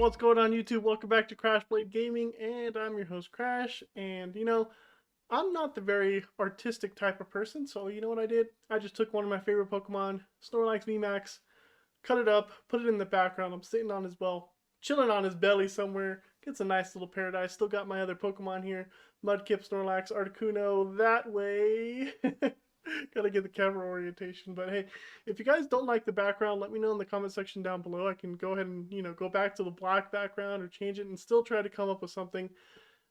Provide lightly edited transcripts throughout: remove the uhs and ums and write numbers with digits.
What's going on YouTube? Welcome back to Crash Blade Gaming, and I'm your host Crash. And I'm not the very artistic type of person, so you know what I did? I just took one of my favorite Pokemon, Snorlax VMAX, cut it up, put it in the background. I'm sitting on his chilling on his belly somewhere. Gets a nice little paradise. Still got my other Pokemon here, Mudkip, Snorlax, Articuno that way. Gotta get the camera orientation. But hey, if you guys don't like the background, let me know in the comment section down below. I can go ahead and, go back to the black background or change it and still try to come up with something.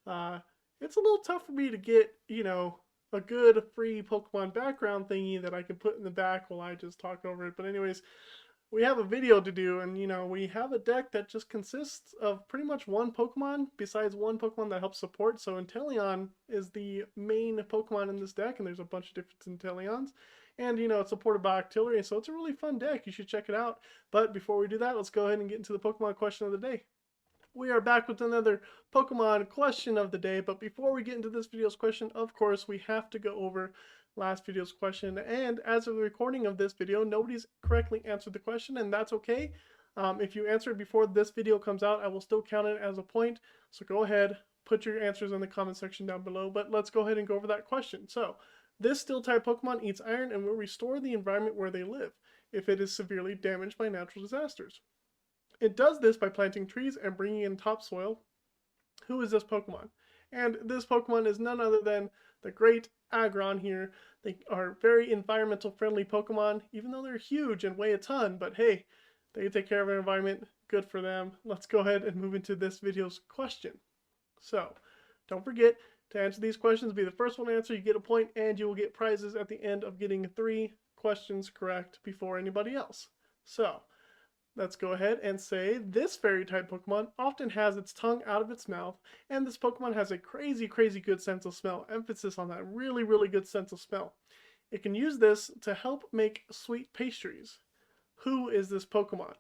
It's a little tough for me to get, a good free Pokemon background thingy that I can put in the back while I just talk over it. But anyways, we have a video to do, and we have a deck that just consists of pretty much one Pokemon besides one Pokemon that helps support. So Inteleon is the main Pokemon in this deck, and there's a bunch of different Inteleons, and it's supported by Octillery, so it's a really fun deck. You should check it out. But before we do that, let's go ahead and get into the Pokemon question of the day. We are back with another Pokemon question of the day, but before we get into this video's question, of course, we have to go over last video's question. And as of the recording of this video, nobody's correctly answered the question, and that's okay. If you answered before this video comes out, I will still count it as a point. So go ahead, put your answers in the comment section down below. But let's go ahead and go over that question. So this Steel-type Pokemon eats iron and will restore the environment where they live if it is severely damaged by natural disasters. It does this by planting trees and bringing in topsoil. Who is this Pokemon? And this Pokemon is none other than the great Aggron here. They are very environmental friendly Pokemon, even though they're huge and weigh a ton, but hey, they take care of their environment. Good for them. Let's go ahead and move into this video's question. So, don't forget to answer these questions. Be the first one to answer, you get a point, and you will get prizes at the end of getting 3 questions correct before anybody else. So, let's go ahead and say this fairy-type Pokemon often has its tongue out of its mouth, and this Pokemon has a crazy good sense of smell. Emphasis on that really good sense of smell. It can use this to help make sweet pastries. Who is this Pokemon?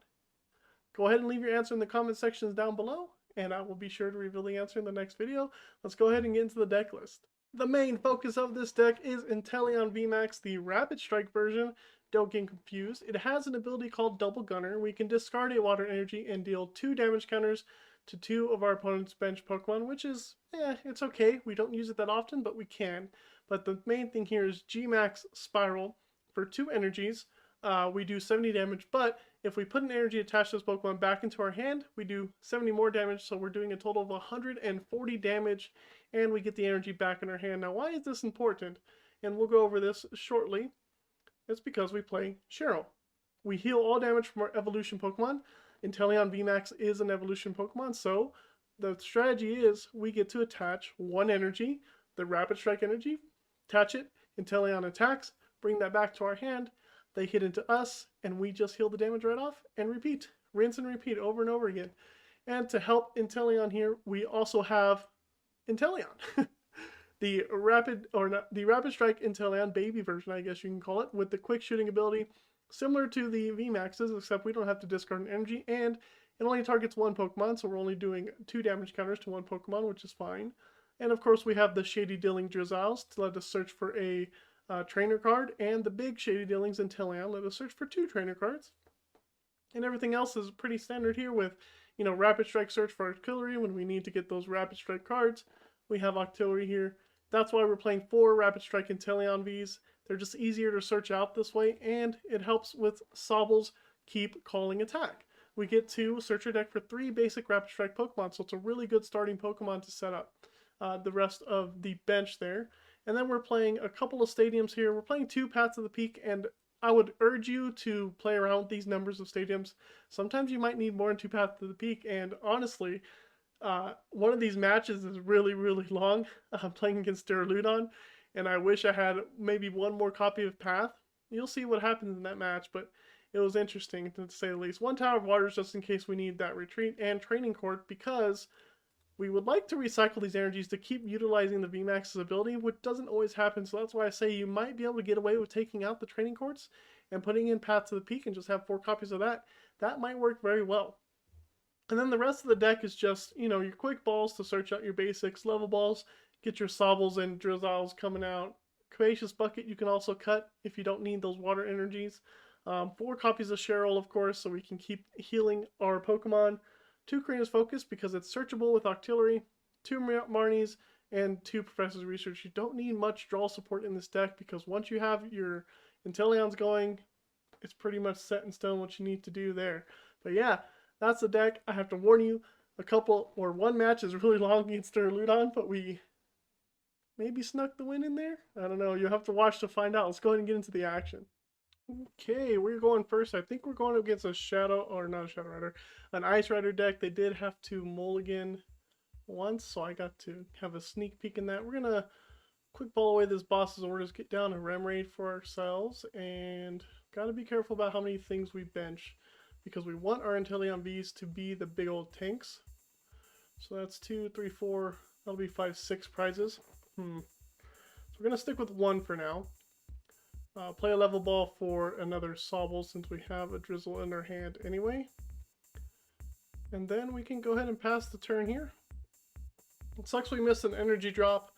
Go ahead and leave your answer in the comment sections down below, and I will be sure to reveal the answer in the next video. Let's go ahead and get into the deck list. The main focus of this deck is Inteleon VMAX, the Rapid Strike version. Don't get confused. It has an ability called Double Gunner. We can discard a water energy and deal 2 damage counters to 2 of our opponent's bench Pokemon, which is, it's okay. We don't use it that often, but we can. But the main thing here is G-Max Spiral. For 2 energies, we do 70 damage, but if we put an energy attached to this Pokemon back into our hand, we do 70 more damage, so we're doing a total of 140 damage, and we get the energy back in our hand. Now, why is this important? And we'll go over this shortly. It's because we play Cheryl. We heal all damage from our evolution Pokemon. Inteleon VMAX is an evolution Pokemon, so the strategy is we get to attach 1 energy, the Rapid Strike energy, attach it, Inteleon attacks, bring that back to our hand, they hit into us, and we just heal the damage right off, and repeat. Rinse and repeat over and over again. And to help Inteleon here, we also have Inteleon. The Rapid Strike Inteleon baby version, I guess you can call it, with the quick shooting ability, similar to the VMAXs, except we don't have to discard an energy, and it only targets 1 Pokemon, so we're only doing 2 damage counters to 1 Pokemon, which is fine. And of course, we have the Shady Dealing Drizzile to let us search for a trainer card, and the big Shady Dealings Inteleon let us search for 2 trainer cards. And everything else is pretty standard here with, Rapid Strike search for Octillery when we need to get those Rapid Strike cards. We have Octillery here. That's why we're playing 4 Rapid Strike Inteleon Vs. They're just easier to search out this way, and it helps with Sobble's Keep Calling attack. We get to search our deck for 3 basic Rapid Strike Pokemon, so it's a really good starting Pokemon to set up the rest of the bench there. And then we're playing a couple of stadiums here. We're playing 2 Paths of the Peak, and I would urge you to play around with these numbers of stadiums. Sometimes you might need more than 2 Paths of the Peak, and honestly, one of these matches is really long. I'm playing against Duraludon, and I wish I had maybe 1 more copy of Path. You'll see what happens in that match, but it was interesting to say the least. 1 Tower of Waters just in case we need that retreat, and Training Court because we would like to recycle these energies to keep utilizing the VMAX's ability, which doesn't always happen, so that's why I say you might be able to get away with taking out the Training Courts and putting in Path to the Peak and just have 4 copies of that. That might work very well. And then the rest of the deck is just, your quick balls to search out your basics, level balls, get your Sobbles and Drizziles coming out. Capacious Bucket you can also cut if you don't need those water energies. 4 copies of Cheryl, of course, so we can keep healing our Pokemon. 2 Korrina's Focus because it's searchable with Octillery, 2 Marnies, and 2 Professor's Research. You don't need much draw support in this deck because once you have your Inteleons going, it's pretty much set in stone what you need to do there. But yeah, that's the deck. I have to warn you, one match is really long against Duraludon, but we maybe snuck the win in there? I don't know. You'll have to watch to find out. Let's go ahead and get into the action. Okay, we're going first. I think we're going against a not a Shadow Rider, an Ice Rider deck. They did have to mulligan once, so I got to have a sneak peek in that. We're going to quick ball away this boss's orders, get down a Remoraid for ourselves, and got to be careful about how many things we bench because we want our Inteleon Vs to be the big old tanks. So that's 2, 3, 4, that'll be 5, 6 prizes. So we're going to stick with 1 for now. Play a level ball for another Sobble since we have a Drizzile in our hand anyway. And then we can go ahead and pass the turn here. It sucks we missed an energy drop,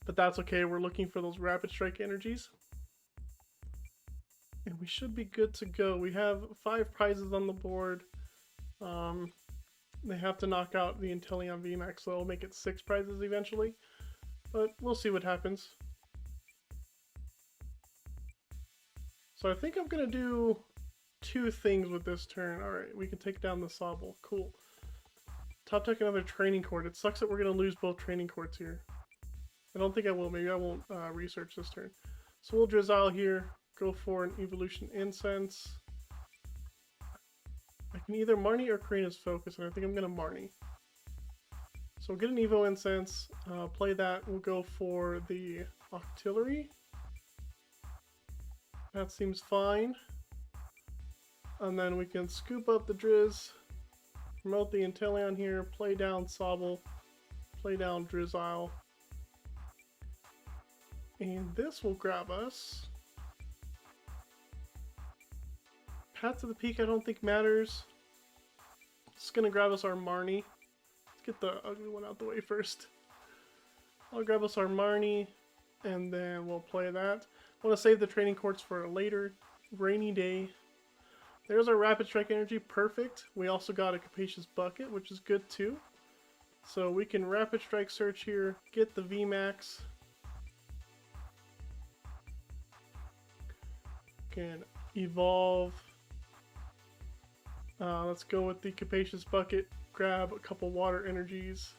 but that's okay. We're looking for those Rapid Strike energies. And we should be good to go. We have 5 prizes on the board. They have to knock out the Inteleon VMAX, so it'll make it 6 prizes eventually. But we'll see what happens. So I think I'm going to do 2 things with this turn. Alright, we can take down the Sobble. Cool. Top deck another Training Court. It sucks that we're going to lose both Training Courts here. I don't think I will. Maybe I won't research this turn. So we'll Drizzile here. Go for an Evolution Incense. I can either Marnie or Korrina's Focus, and I think I'm going to Marnie. So we'll get an Evo Incense. Play that. We'll go for the Octillery. That seems fine. And then we can scoop up the Drizz, promote the Inteleon here, play down Sobble, play down Drizzile. And this will grab us. Path to the Peak I don't think matters. It's going to grab us our Marnie. Let's get the ugly one out the way first. I'll grab us our Marnie, and then we'll play that. I want to save the Training Courts for a later rainy day. There's our Rapid Strike energy, perfect. We also got a Capacious Bucket, which is good too. So we can Rapid Strike search here, get the VMAX. Can evolve. Let's go with the Capacious Bucket, grab a couple water energies.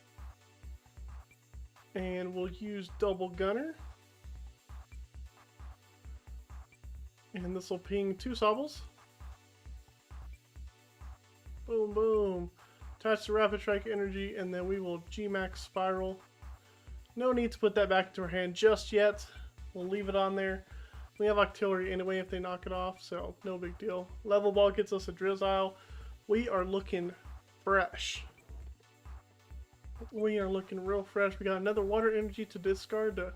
And we'll use Double Gunner. And this will ping 2 Sobbles. Boom, boom. Attach the Rapid Strike energy, and then we will G-Max Spiral. No need to put that back into our hand just yet. We'll leave it on there. We have Octillery anyway if they knock it off, so no big deal. Level Ball gets us a Drizzile. We are looking fresh. We are looking real fresh. We got another water energy to discard to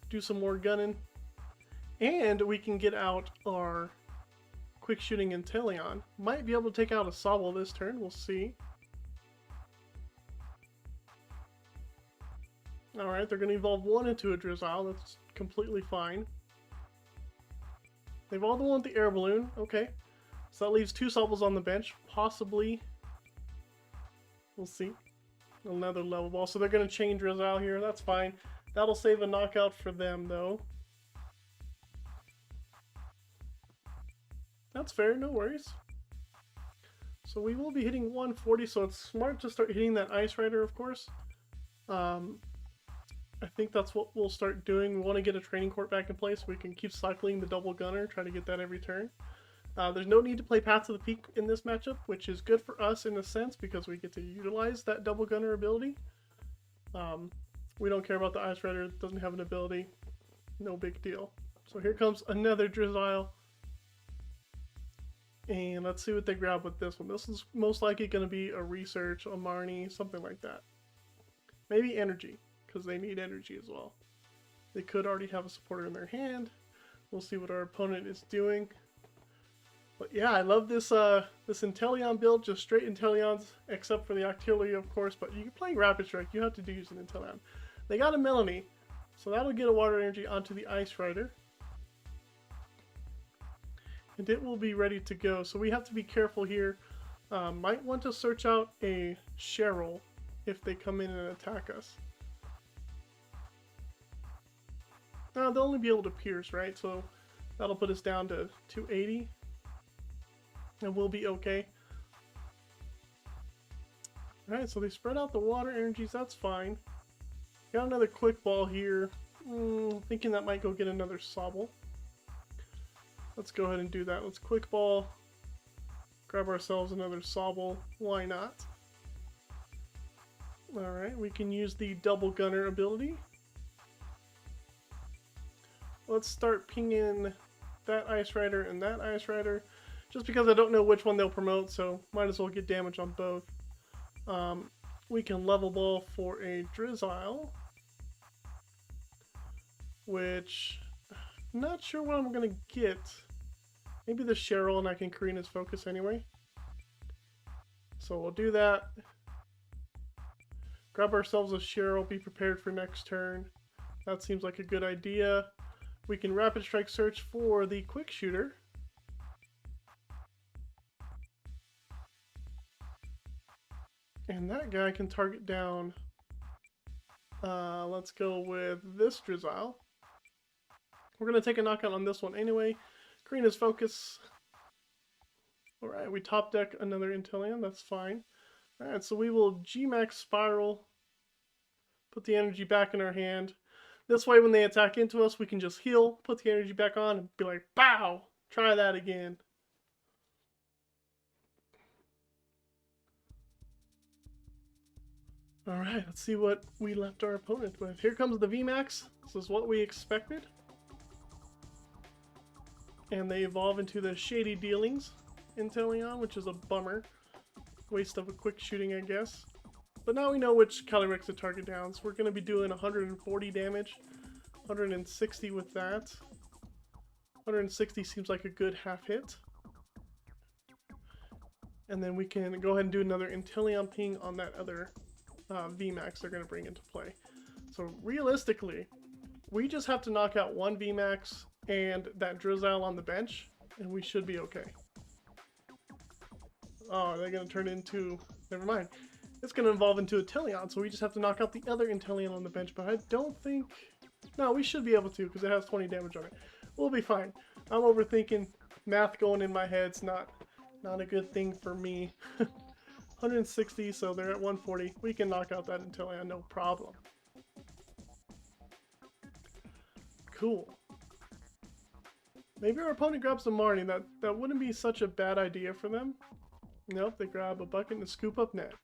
do some more gunning. And we can get out our quick shooting Inteleon. Might be able to take out a Sobble this turn, we'll see. Alright, they're going to evolve 1 into a Drizzile, that's completely fine. They've all the one with the air balloon, okay. So that leaves 2 Sobbles on the bench, possibly. We'll see. Another level ball, so they're going to chain Drizzile here, that's fine. That'll save a knockout for them though. That's fair, no worries. So we will be hitting 140, so it's smart to start hitting that Ice Rider, of course. I think that's what we'll start doing. We want to get a Training Court back in place so we can keep cycling the Double Gunner, try to get that every turn. There's no need to play Path to the Peak in this matchup, which is good for us in a sense because we get to utilize that Double Gunner ability. We don't care about the Ice Rider, it doesn't have an ability. No big deal. So here comes another Drizzile. And let's see what they grab with this one. This is most likely going to be a Research, a Marnie, something like that. Maybe Energy, because they need energy as well. They could already have a supporter in their hand. We'll see what our opponent is doing. But yeah, I love this this Inteleon build, just straight Inteleons, except for the Octillery, of course. But you're playing Rapid Strike, you have to do use an Inteleon. They got a Melanie, so that'll get a water energy onto the Ice Rider. And it will be ready to go. So we have to be careful here. Might want to search out a Cheryl if they come in and attack us. They'll only be able to pierce, right? So that'll put us down to 280. And we'll be okay. Alright, so they spread out the water energies, that's fine. Got another quick ball here. Thinking that might go get another Sobble. Let's go ahead and do that. Let's quick ball. Grab ourselves another Sobble. Why not? Alright, we can use the double gunner ability. Let's start pinging that Ice Rider and that Ice Rider. Just because I don't know which one they'll promote, so might as well get damage on both. We can level ball for a Drizzile. Which, not sure what I'm going to get. Maybe the Cheryl and I can Korrina's focus anyway. So we'll do that. Grab ourselves a Cheryl, be prepared for next turn. That seems like a good idea. We can Rapid Strike search for the Quick Shooter. And that guy can target down. Let's go with this Drizzile. We're going to take a knockout on this one anyway. Korrina's focus. Alright, we top deck another Inteleon. That's fine. Alright, so we will G-Max Spiral. Put the energy back in our hand. This way when they attack into us, we can just heal, put the energy back on, and be like, BOW! Try that again. Alright, let's see what we left our opponent with. Here comes the VMAX. This is what we expected. And they evolve into the Shady Dealings Inteleon, which is a bummer. Waste of a quick shooting, I guess. But now we know which Calyrex to target down, so we're going to be doing 140 damage. 160 with that. 160 seems like a good half hit. And then we can go ahead and do another Inteleon ping on that other VMAX they're going to bring into play. So realistically, we just have to knock out one VMAX and that Drizzile on the bench, and we should be okay. Oh, they're going to turn into... Never mind. It's going to evolve into a Inteleon, so we just have to knock out the other Inteleon on the bench, but I don't think... No, we should be able to, because it has 20 damage on it. We'll be fine. I'm overthinking. Math going in my head's not a good thing for me. 160, so they're at 140. We can knock out that Inteleon, no problem. Cool. Maybe our opponent grabs the Marnie. That wouldn't be such a bad idea for them. Nope, they grab a bucket and a Scoop Up Net.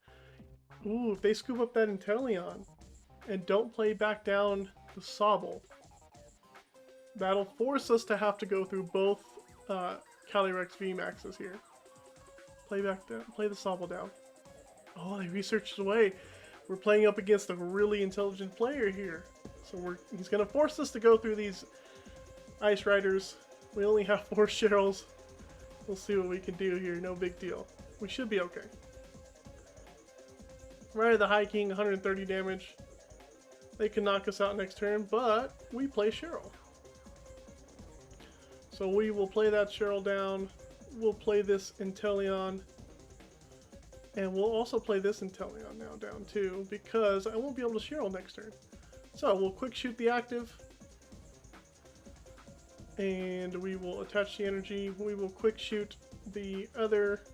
Ooh, if they scoop up that Inteleon and don't play back down the Sobble, that'll force us to have to go through both Calyrex VMAXs here. Play back down, play the Sobble down. Oh, they researched away. We're playing up against a really intelligent player here. So he's going to force us to go through these Ice Riders. We only have 4 Cheryls. We'll see what we can do here. No big deal. We should be okay. Right, the High King, 130 damage. They can knock us out next turn, but we play Cheryl. So we will play that Cheryl down. We'll play this Inteleon. And we'll also play this Inteleon now down too, because I won't be able to Cheryl next turn. So we'll quick shoot the active. And we will attach the energy. We will quick shoot the other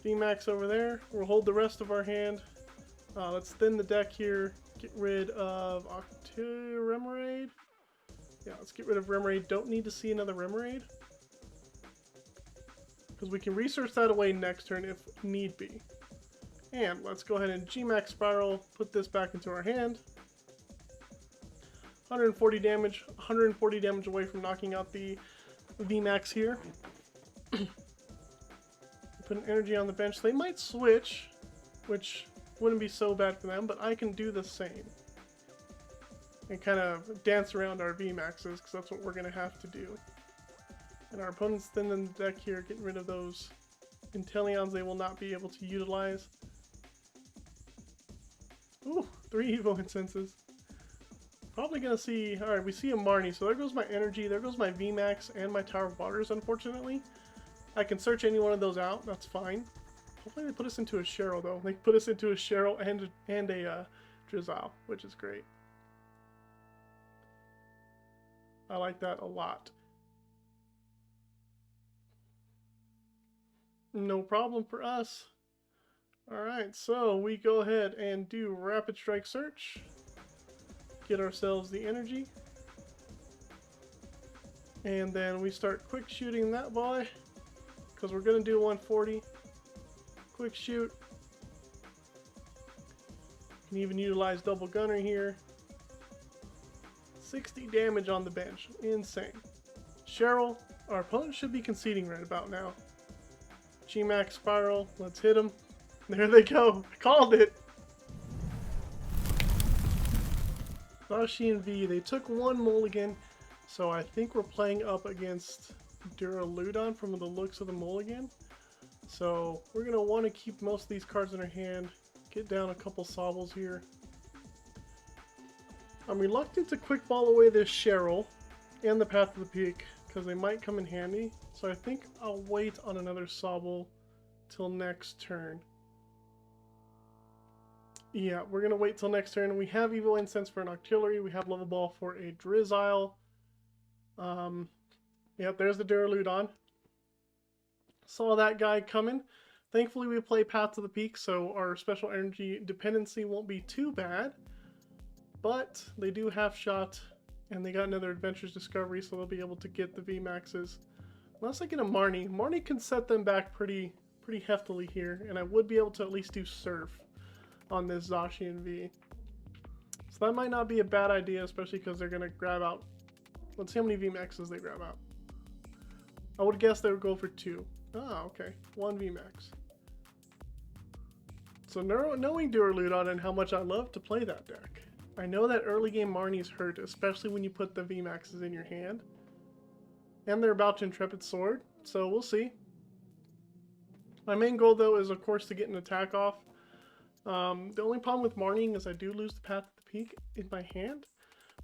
VMAX over there. We'll hold the rest of our hand. Let's thin the deck here. Get rid of Remoraid. Yeah, let's get rid of Remoraid. Don't need to see another Remoraid, because we can research that away next turn if need be. And let's go ahead and G-Max Spiral, put this back into our hand. 140 damage, 140 damage away from knocking out the VMAX here. Put an energy on the bench. They might switch, which wouldn't be so bad for them, but I can do the same. And kind of dance around our VMAXs, because that's what we're going to have to do. And our opponent's thinning the deck here, getting rid of those Inteleons they will not be able to utilize. Ooh, 3 Evo Incenses. Probably going to see... Alright, we see a Marnie, so there goes my energy, there goes my VMAX and my Tower of Waters, unfortunately. I can search any one of those out, that's fine. Hopefully they put us into a Cheryl, though. They put us into a Cheryl and a Drizzile, which is great. I like that a lot. No problem for us. Alright, so we go ahead and do Rapid Strike Search. Get ourselves the energy. And then we start quick shooting that boy, because we're going to do 140. Quick shoot. Can even utilize double gunner here. 60 damage on the bench. Insane. Cheryl, our opponent should be conceding right about now. VMAX Spiral, let's hit him. There they go. I called it. Zacian V, they took one mulligan, so I think we're playing up against Duraludon from the looks of the mulligan. So we're going to want to keep most of these cards in our hand, get down a couple Sobbles here. I'm reluctant to quick ball away this Cheryl and the Path to the Peak, because they might come in handy. So I think I'll wait on another Sobble till next turn. Yeah, we're going to wait till next turn. We have Evolution Incense for an Octillery. We have Level Ball for a Drizzile. Yep, there's the Duraludon. Saw that guy coming. Thankfully, we play Path to the Peak, so our special energy dependency won't be too bad. But they do half shot, and they got another Adventurous Discovery, so they'll be able to get the VMAXs. Unless I get a Marnie. Marnie can set them back pretty heftily here, and I would be able to at least do Surf on this Zacian V. So that might not be a bad idea, especially because they're going to grab out... Let's see how many VMAXs they grab out. I would guess they would go for 2. Ah, okay. 1 VMAX. So knowing Duraludon and how much I love to play that deck, I know that early game Marnies hurt, especially when you put the VMAXs in your hand. And they're about to Intrepid Sword, so we'll see. My main goal, though, is, of course, to get an attack off. The only problem with Marnieing is I do lose the Path to the Peak in my hand.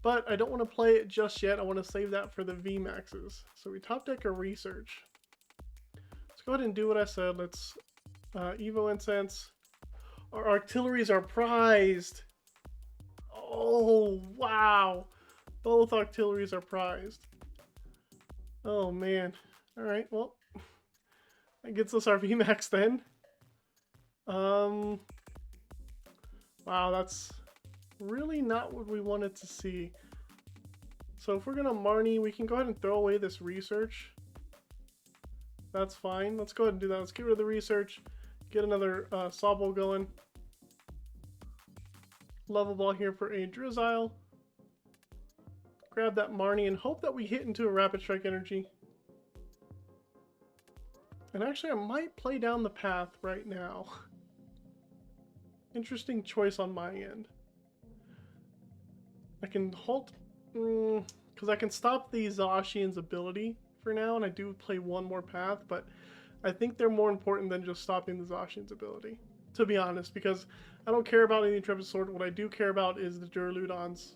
But I don't want to play it just yet. I want to save that for the VMAXs. So we top deck a Research. Let's go ahead and do what I said. Let's Evo Incense. Our Octilleries are prized. Oh, wow. Both Octilleries are prized. Oh, man. Alright, well. That gets us our VMAX then. Wow, that's really not what we wanted to see. So if we're going to Marnie, we can go ahead and throw away this Research. That's fine. Let's go ahead and do that. Let's get rid of the Research. Get another Sobble going. Level Ball here for a Drizzile. Grab that Marnie and hope that we hit into a Rapid Strike energy. And actually, I might play down the path right now. Interesting choice on my end. I can halt, because I can stop the Zacian's ability for now, and I do play one more path, but I think they're more important than just stopping the Zacian's ability, to be honest, because I don't care about any Intrepid Sword. What I do care about is the Duraludon's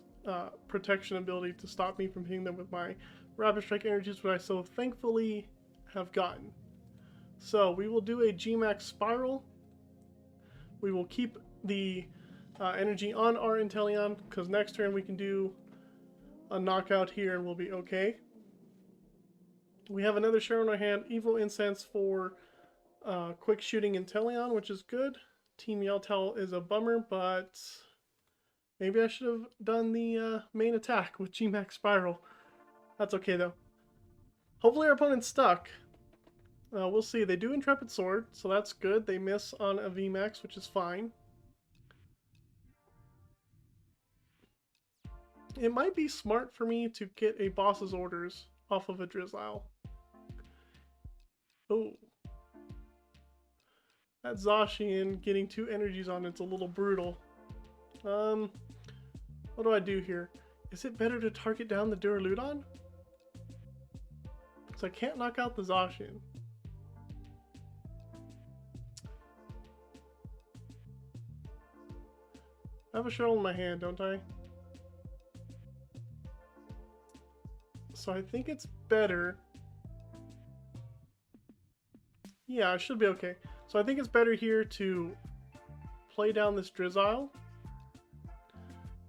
protection ability to stop me from hitting them with my Rapid Strike energies, which I so thankfully have gotten. So we will do a VMAX Spiral. We will keep the energy on our Inteleon, because next turn we can do a knockout here and we'll be okay. We have another Cheryl in our hand. Evo Incense for quick shooting Inteleon, which is good. Team Yelltail is a bummer, but maybe I should have done the main attack with VMAX Spiral. That's okay though. Hopefully our opponent's stuck. We'll see. They do Intrepid Sword, so that's good. They miss on a VMAX, which is fine. It might be smart for me to get a Boss's Orders off of a Drizzile. Oh. That Zacian getting 2 energies on it's a little brutal. What do I do here? Is it better to target down the Duraludon? Because I can't knock out the Zacian. I have a Cheryl in my hand, don't I? So I think it's better. Yeah, I should be okay. So I think it's better here to play down this Drizzile,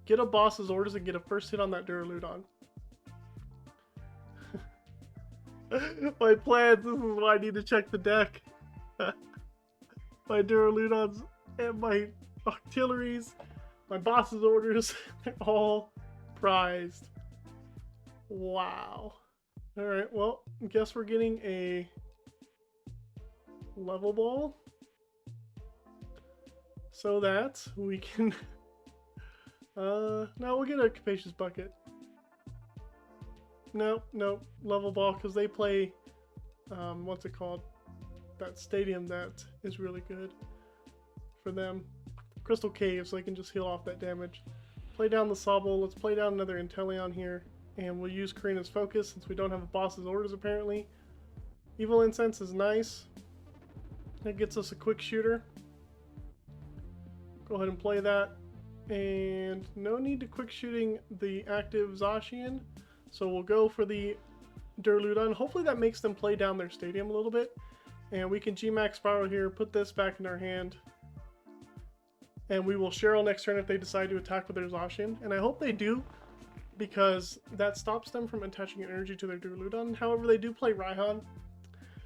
get a boss's orders, and get a first hit on that Duraludon. My plans, this is why I need to check the deck. My Duraludons and my Octilleries, my boss's orders, they're all prized. Wow. Alright, well, I guess we're getting a Level Ball so that we can no, we'll get a Capacious Bucket. No, Level Ball, because they play what's it called, that stadium that is really good for them, Crystal Cave, so they can just heal off that damage. Play down the Sobble. Let's play down another Inteleon here, and we'll use Korrina's Focus since we don't have a boss's orders apparently. Evolution Incense is nice. That gets us a quick shooter. Go ahead and play that. And no need to quick shooting the active Zacian. So we'll go for the Duraludon. Hopefully that makes them play down their stadium a little bit. And we can G-Max Spiral here, put this back in our hand. And we will Cheryl next turn if they decide to attack with their Zacian. And I hope they do, because that stops them from attaching energy to their Duraludon. However, they do play Raihan.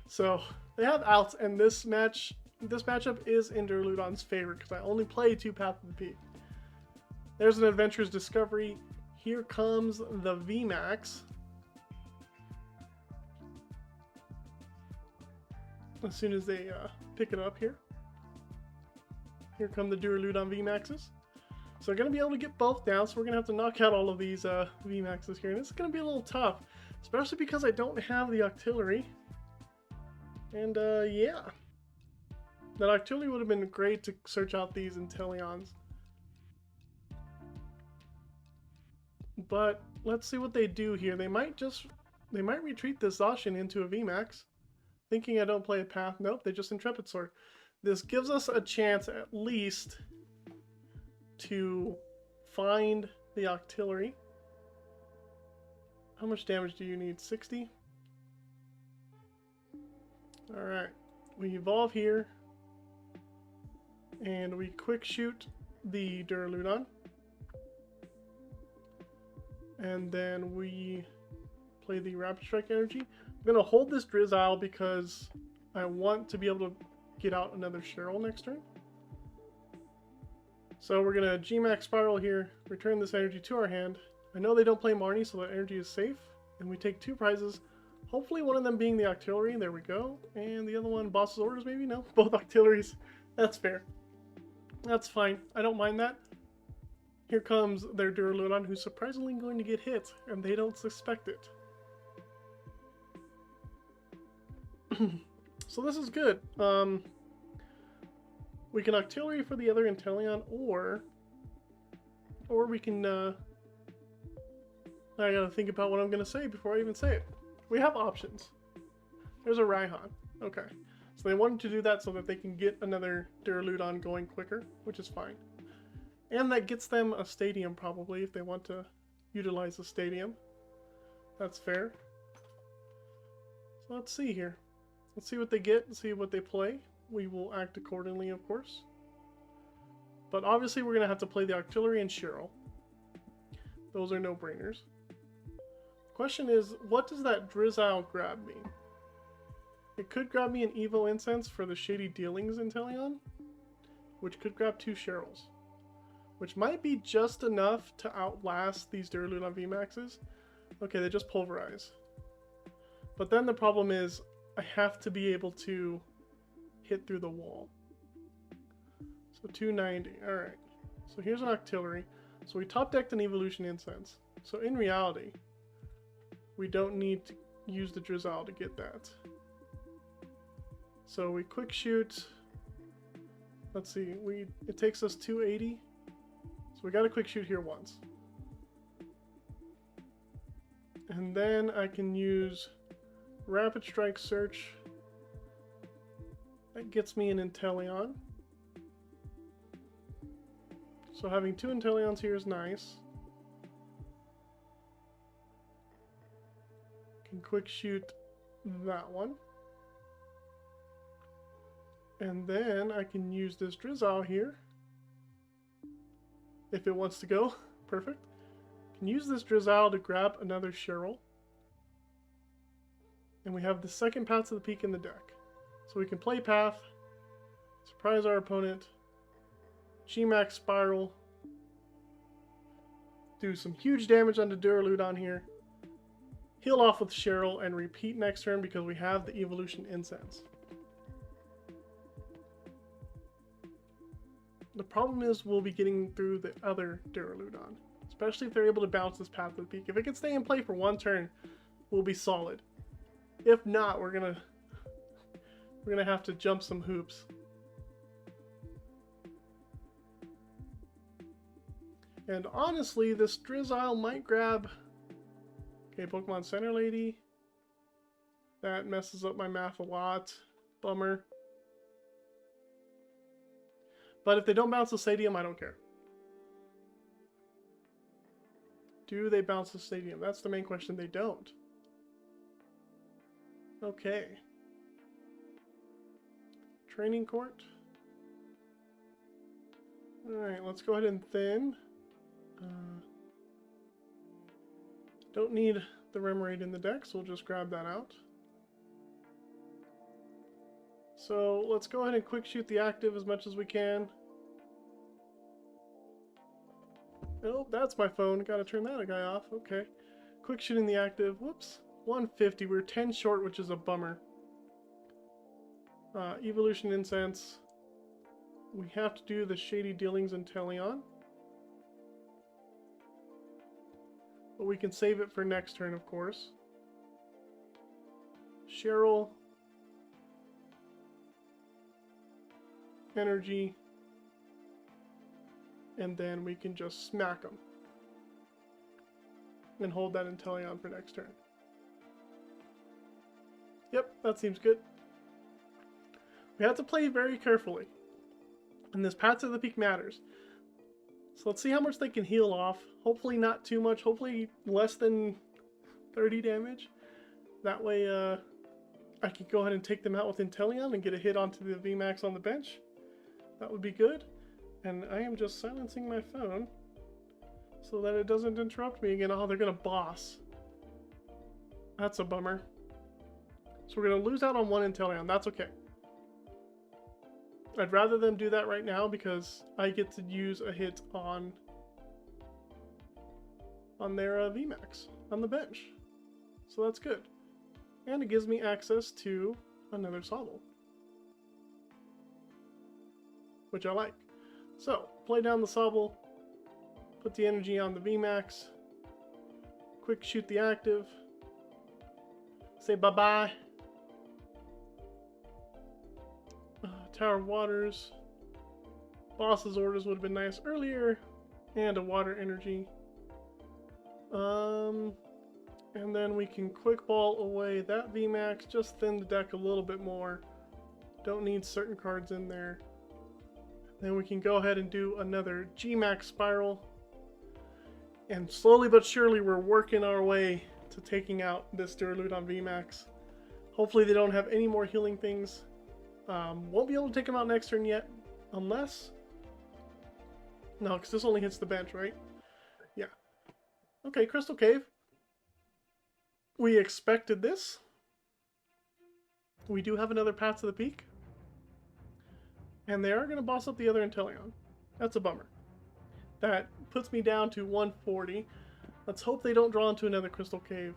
So they have outs, and this matchup is in Duraludon's favor, because I only play 2 Path of the Peak. There's an Adventurer's Discovery. Here comes the VMAX. As soon as they pick it up here. Here come the Duraludon VMAXs. So we're going to be able to get both down, so we're going to have to knock out all of these VMAXs here. And it's going to be a little tough, especially because I don't have the Octillery. And yeah. That Octillery would have been great to search out these Inteleons. But let's see what they do here. They might retreat this Zacian into a VMAX, thinking I don't play a path. Nope, they just Intrepid Sword. This gives us a chance at least to find the Octillery. How much damage do you need? 60? Alright, we evolve here. And we quick shoot the Duraludon. And then we play the Rapid Strike Energy. I'm going to hold this Drizzile because I want to be able to get out another Cheryl next turn. So we're going to G-Max Spiral here, return this energy to our hand. I know they don't play Marnie, so that energy is safe. And we take 2 prizes. Hopefully one of them being the Octillery. There we go. And the other one, Boss's Orders maybe? No, both Octilleries. That's fair. That's fine. I don't mind that. Here comes their Duraludon, who's surprisingly going to get hit, and they don't suspect it. So this is good. We can Octillery for the other Inteleon, or we can, I gotta think about what I'm gonna say before I even say it. We have options. There's a Raihan. Okay. So they wanted to do that so that they can get another Duraludon going quicker, which is fine. And that gets them a stadium probably if they want to utilize a stadium. That's fair. So let's see here. Let's see what they get and see what they play. We will act accordingly, of course. But obviously we're going to have to play the Octillery and Cheryl. Those are no-brainers. Question is, what does that Drizzile grab me? It could grab me an Evo Incense for the Shady Dealings Inteleon, which could grab 2 Cheryls, which might be just enough to outlast these Duraludon VMAXs. Okay, they just pulverize. But then the problem is, I have to be able to hit through the wall. So 290, alright. So here's an Octillery. So we top decked an Evolution Incense. So in reality, we don't need to use the Drizzile to get that. So we quick shoot. Let's see, it takes us 280. So we got a quick shoot here once. And then I can use Rapid Strike Search. That gets me an Inteleon. So having 2 Inteleons here is nice. Can quick shoot that one. And then I can use this Drizzile here. If it wants to go. Perfect. Can use this Drizzile to grab another Cheryl. And we have the second Paths of the Peak in the deck. So we can play Path, surprise our opponent, VMAX Spiral, do some huge damage onto Duraludon here, heal off with Cheryl, and repeat next turn because we have the Evolution Incense. The problem is we'll be getting through the other Duraludon, especially if they're able to bounce this Path of the Peak. If it can stay in play for one turn, we'll be solid. If not, we're gonna have to jump some hoops. And honestly, this Drizzile might grab... Okay, Pokemon Center Lady. That messes up my math a lot. Bummer. But if they don't bounce the Stadium, I don't care. Do they bounce the Stadium? That's the main question. They don't. Okay. Training Court. Alright, let's go ahead and thin. Don't need the Remoraid in the deck, so we'll just grab that out. So let's go ahead and quick shoot the active as much as we can. Oh, that's my phone. Gotta turn that guy off. Okay. Quick shooting the active. Whoops. 150. We're 10 short, which is a bummer. Evolution Incense. We have to do the Shady Dealings Inteleon. But we can save it for next turn, of course. Cheryl. Energy. And then we can just smack them. And hold that Inteleon for next turn. Yep, that seems good. We have to play very carefully. And this Paths of the Peak matters. So let's see how much they can heal off. Hopefully not too much. Hopefully less than 30 damage. That way I can go ahead and take them out with Inteleon and get a hit onto the VMAX on the bench. That would be good. And I am just silencing my phone so that it doesn't interrupt me again. Oh, they're going to boss. That's a bummer. So we're going to lose out on one Inteleon. That's okay. I'd rather them do that right now because I get to use a hit on their VMAX on the bench. So that's good. And it gives me access to another Sobble, which I like. So, play down the Sobble, put the energy on the VMAX, quick shoot the active, say bye-bye. Tower of Waters, Boss's Orders would have been nice earlier, and a Water Energy. And then we can quick ball away that VMAX, just thin the deck a little bit more. Don't need certain cards in there. Then we can go ahead and do another VMAX Spiral. And slowly but surely we're working our way to taking out this Duraludon VMAX. Hopefully they don't have any more healing things. Won't be able to take them out next turn yet, unless... No, because this only hits the bench, right? Yeah. Okay, Crystal Cave. We expected this. We do have another Paths of the Peak. And they are going to boss up the other Inteleon. That's a bummer. That puts me down to 140. Let's hope they don't draw into another Crystal Cave.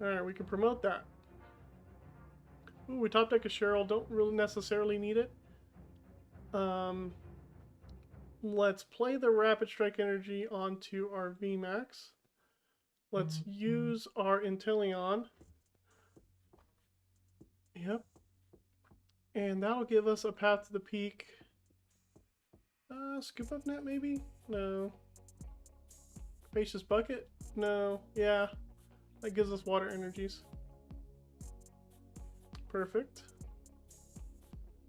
Alright, we can promote that. Ooh, we top deck a Cheryl. Don't really necessarily need it. Let's play the Rapid Strike Energy onto our VMAX. Let's use our Inteleon. Yep. And that'll give us a Path to the Peak. Scoop Up Net maybe? No. Capacious Bucket? No. Yeah. That gives us water energies. Perfect.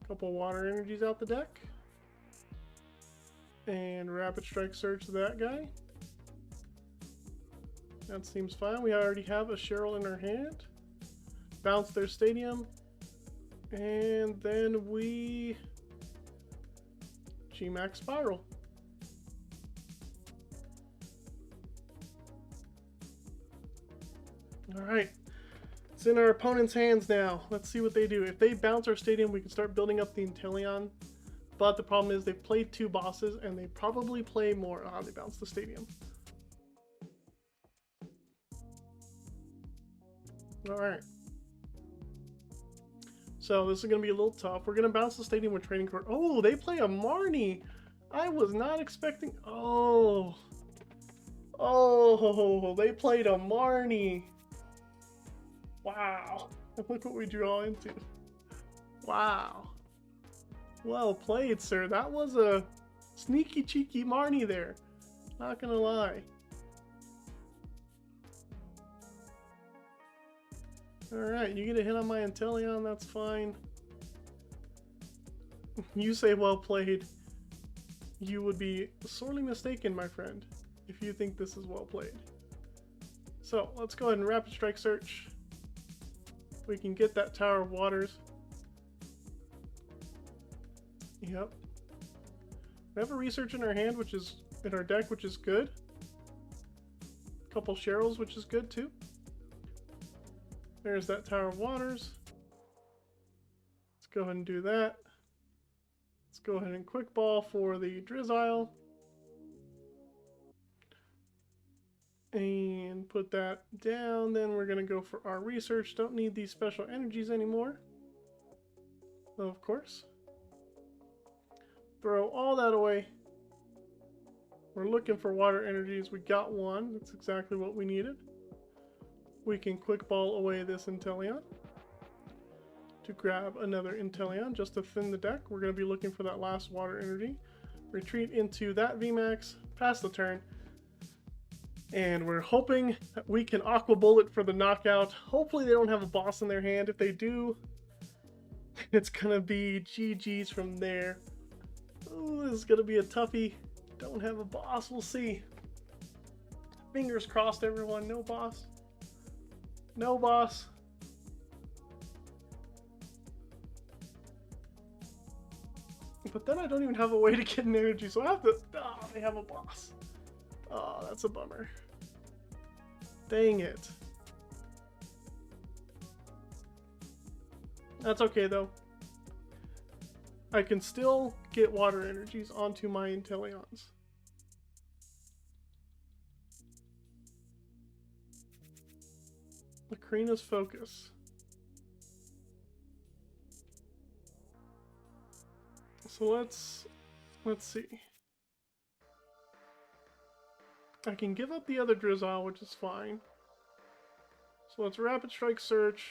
Couple water energies out the deck. And Rapid Strike Surge that guy. that seems fine. We already have a Cheryl in our hand. Bounce their stadium. And then we VMAX Spiral. Alright. It's in our opponent's hands now. Let's see what they do. If they bounce our stadium, we can start building up the Inteleon. But the problem is they've played 2 bosses and they probably play more. Ah, they bounce the stadium. Alright. So this is going to be a little tough. We're going to bounce the stadium with Training Court. Oh, they play a Marnie. I was not expecting. Oh, they played a Marnie. Wow. Look what we draw into. Wow. Well played, sir. That was a sneaky, cheeky Marnie there. Not going to lie. Alright, you get a hit on my Inteleon, that's fine. You say well played. You would be sorely mistaken, my friend, if you think this is well played. So, let's go ahead and Rapid Strike search. We can get that Tower of Waters. Yep. We have a research in our hand, which is in our deck, which is good. A couple Cheryls, which is good too. There's that Tower of Waters. Let's go ahead and do that. Let's go ahead and quick ball for the Drizzile. And put that down. Then we're going to go for our research. Don't need these special energies anymore. Of course. Throw all that away. We're looking for water energies. We got one. That's exactly what we needed. We can quick ball away this Inteleon to grab another Inteleon just to thin the deck. We're going to be looking for that last water energy. Retreat into that VMAX, pass the turn, and we're hoping that we can Aqua Bullet for the knockout. Hopefully they don't have a boss in their hand. If they do, it's going to be GG's from there. Ooh, this is going to be a toughie. Don't have a boss. We'll see. Fingers crossed, everyone. No boss. No boss. But then I don't even have a way to get an energy, so I have to... Oh, they have a boss. Oh, that's a bummer. Dang it. That's okay, though. I can still get water energies onto my Inteleons. Korrina's focus. So let's see. I can give up the other Drizzile, which is fine. So let's Rapid Strike search.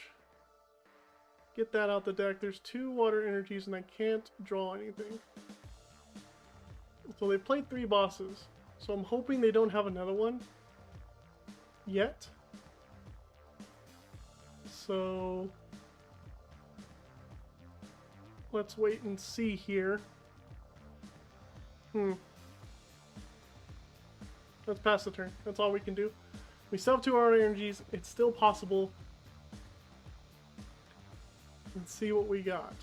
Get that out the deck. There's 2 water energies and I can't draw anything. So they played 3 bosses. So I'm hoping they don't have another one yet. So let's wait and see here. Let's pass the turn. That's all we can do. We still have 2 water energies. It's still possible. Let's see what we got.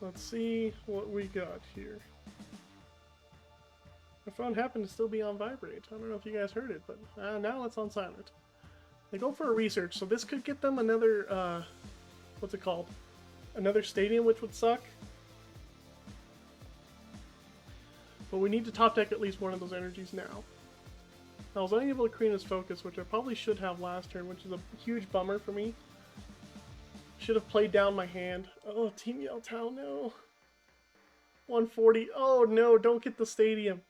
Let's see what we got here. My phone happened to still be on vibrate. I don't know if you guys heard it, but now it's on silent. They go for a research, so this could get them another, what's it called? Another stadium, which would suck. But we need to top deck at least one of those energies now. I was unable to Korrina's focus, which I probably should have last turn, which is a huge bummer for me. Should have played down my hand. Oh, Team Yell Tao, no. 140. Oh no, don't get the stadium.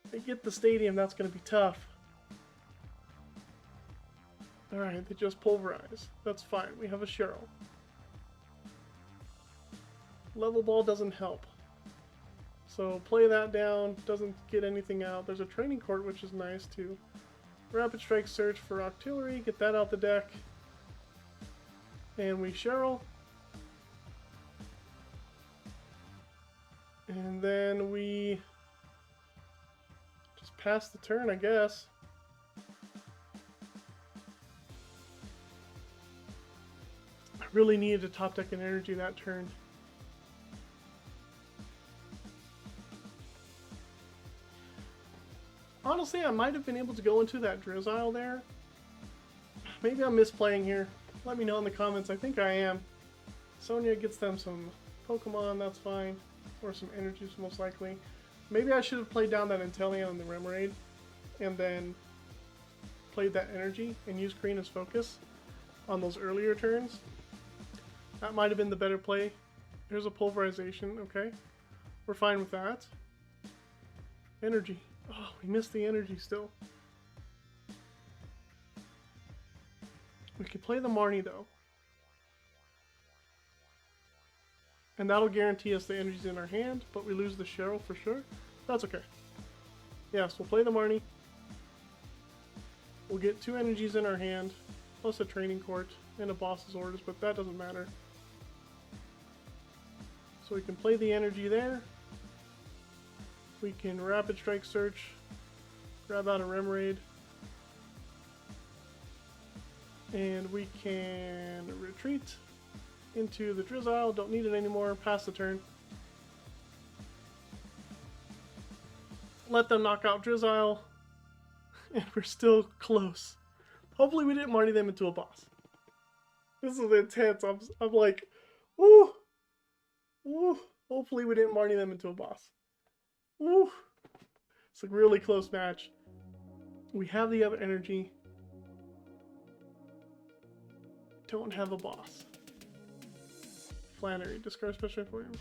If they get the stadium, that's going to be tough. Alright, they just pulverize. That's fine. We have a Cheryl. Level Ball doesn't help. So play that down. Doesn't get anything out. There's a Training Court, which is nice too. Rapid Strike search for Octillery. Get that out the deck. And we Cheryl. And then we pass the turn, I guess. I really needed to top deck an energy that turn. Honestly, I might have been able to go into that Drizzile there. Maybe I'm misplaying here. Let me know in the comments. I think I am. Sonia gets them some Pokemon, that's fine. Or some energies, most likely. Maybe I should have played down that Inteleon and the Remoraid. And then played that energy and used Korrina's focus on those earlier turns. That might have been the better play. Here's a pulverization, okay. We're fine with that. Energy. Oh, we missed the energy still. We could play the Marnie though. And that'll guarantee us the energy's in our hand, but we lose the Cheryl for sure. That's okay. Yes, we'll play the Marnie. We'll get 2 energies in our hand, plus a Training Court and a boss's orders, but that doesn't matter. So we can play the energy there. We can Rapid Strike Search, grab out a Remoraid, and we can retreat into the Drizzile. Don't need it anymore. Pass the turn. Let them knock out Drizzile, and we're still close. Hopefully we didn't Marnie them into a boss. This is intense. I'm like, woo, woo. Hopefully we didn't Marnie them into a boss. Woo. It's a really close match. We have the other energy. Don't have a boss. Flannery, discard special for him.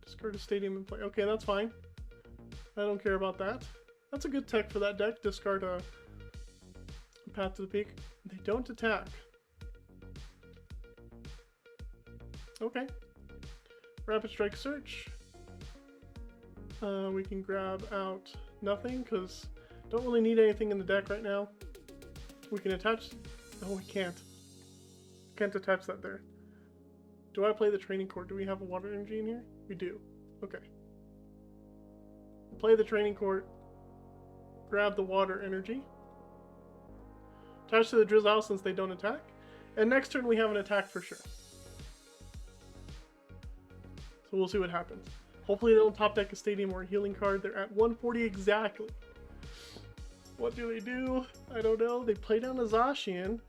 Discard a stadium and play. Okay, that's fine. I don't care about that. That's a good tech for that deck. Discard a Path to the Peak. They don't attack. Okay. Rapid Strike Search. We can grab out nothing because don't really need anything in the deck right now. We can attach. Oh, we can't. Can't attach that there. Do I play the Training Court? Do we have a water energy in here? We do. Okay. Play the Training Court. Grab the water energy. Attach to the Drizzile since they don't attack. And next turn we have an attack for sure. So we'll see what happens. Hopefully they don't top deck a stadium or a healing card. They're at 140 exactly. What do they do? I don't know. They play down a Zacian.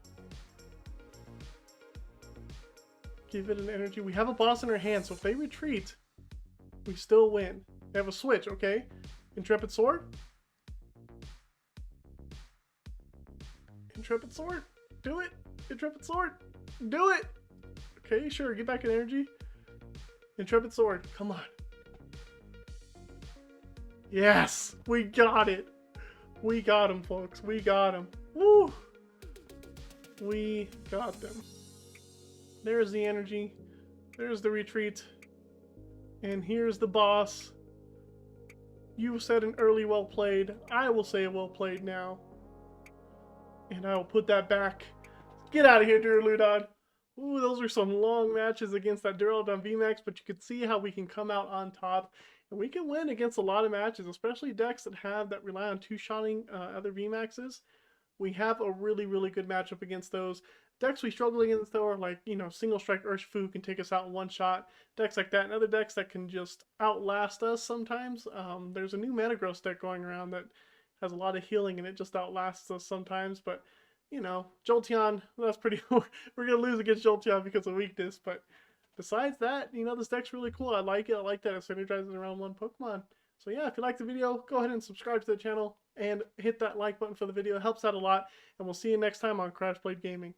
Give it an energy. We have a boss in our hand, so if they retreat, we still win. They have a switch, okay? Intrepid Sword. Intrepid Sword. Do it. Intrepid Sword. Do it. Okay, sure. Get back in energy. Intrepid Sword. Come on. Yes, we got it. We got him, folks. We got him. Woo! We got them. There's the energy. There's the retreat. And here's the boss. You said an early well played. I will say well played now. And I will put that back. Get out of here, Duraludon. Ooh, those are some long matches against that Inteleon VMAX, but you can see how we can come out on top. And we can win against a lot of matches, especially decks that rely on two-shotting other VMAXs. We have a really, really good matchup against those. Decks we struggle against, though, are like, you know, Single Strike Urshifu who can take us out in one shot. Decks like that, and other decks that can just outlast us sometimes. There's a new Metagross deck going around that has a lot of healing, and it just outlasts us sometimes. But, you know, Jolteon, that's pretty... we're going to lose against Jolteon because of weakness, but... Besides that, you know, this deck's really cool. I like it. I like that it synergizes around one Pokemon. So yeah, if you like the video, go ahead and subscribe to the channel and hit that like button for the video. It helps out a lot. And we'll see you next time on Crash Blade Gaming.